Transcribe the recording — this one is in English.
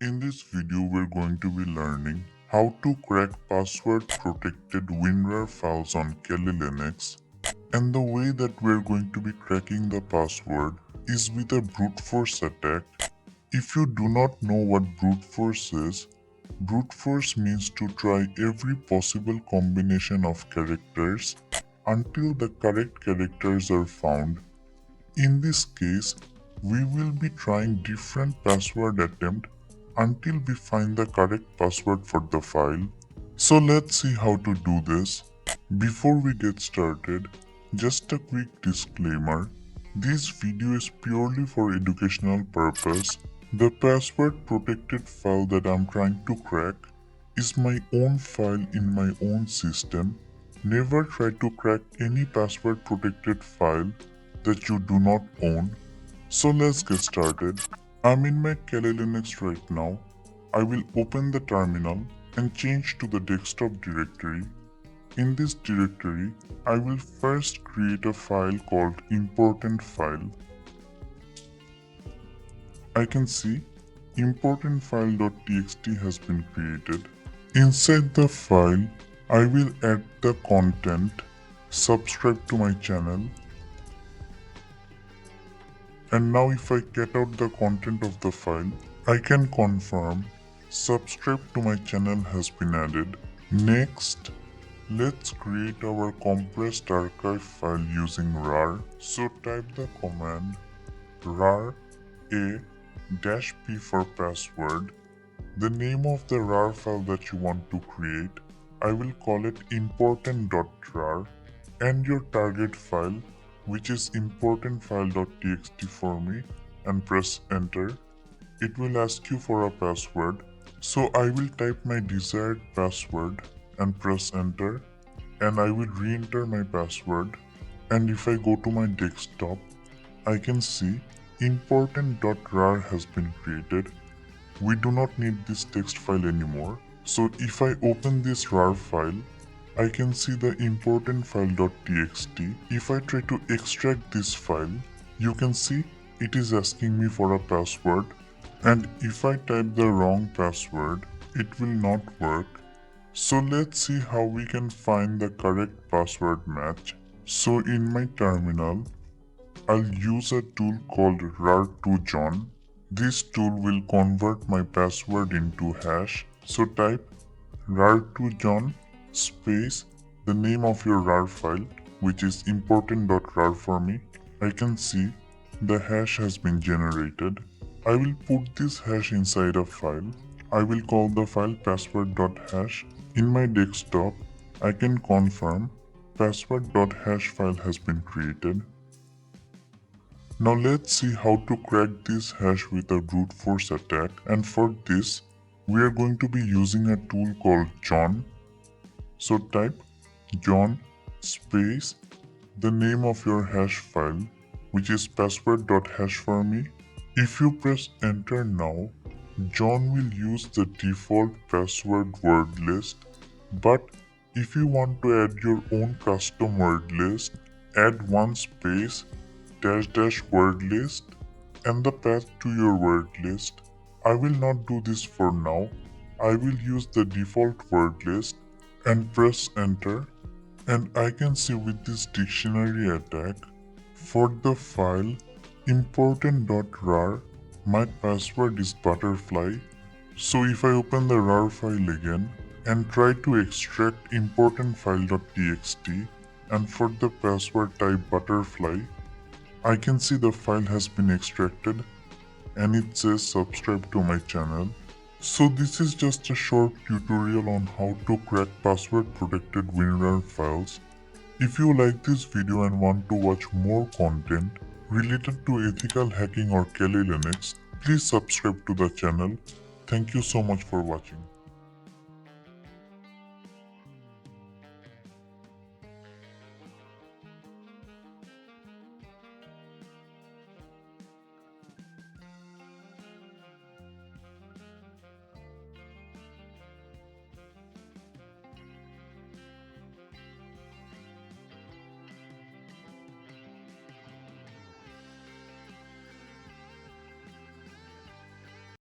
In this video, we're going to be learning how to crack password-protected WinRAR files on Kali Linux. And the way that we're going to be cracking the password is with a brute force attack. If you do not know what brute force is, brute force means to try every possible combination of characters until the correct characters are found. In this case, we will be trying different password attempts until we find the correct password for the file. So let's see how to do this. Before we get started, just a quick disclaimer. This video is purely for educational purpose. The password protected file that I'm trying to crack is my own file in my own system. Never try to crack any password protected file that you do not own. So let's get started. I'm in my Kali Linux right now. I will open the terminal and change to the desktop directory. In this directory, I will first create a file called important file. I can see important file.txt has been created. Inside the file, I will add the content, subscribe to my channel, and now if I get out the content of the file, I can confirm subscribe to my channel has been added. Next, let's create our compressed archive file using rar. So type the command rar a-p for password, the name of the rar file that you want to create. I will call it important.rar, and your target file, which is importantfile.txt for me, and press enter. It will ask you for a password, so I will type my desired password and press enter, and I will re-enter my password. And if I go to my desktop, I can see important.rar has been created. We do not need this text file anymore. So if I open this rar file, I can see the important file.txt. If I try to extract this file, you can see it is asking me for a password, and if I type the wrong password, it will not work. So let's see how we can find the correct password match. So in my terminal, I'll use a tool called rar2john. This tool will convert my password into hash. So type rar2john space the name of your rar file, which is important.rar for me. I can see the hash has been generated. I will put this hash inside a file. I will call the file password.hash. In my desktop, I can confirm password.hash file has been created. Now let's see how to crack this hash with a brute force attack, and for this, we are going to be using a tool called John. So type John space the name of your hash file, which is password.hash for me. If you press enter now, John will use the default password word list, but if you want to add your own custom word list, add one space dash word list and the path to your word list. I will not do this for now. I will use the default word list and press enter, and I can see with this dictionary attack, for the file important.rar, my password is butterfly. So if I open the rar file again and try to extract important file.txt, and for the password type butterfly, I can see the file has been extracted and it says subscribe to my channel. So this is just a short tutorial on how to crack password protected WinRAR files. If you like this video and want to watch more content related to ethical hacking or Kali Linux, please subscribe to the channel. Thank you so much for watching.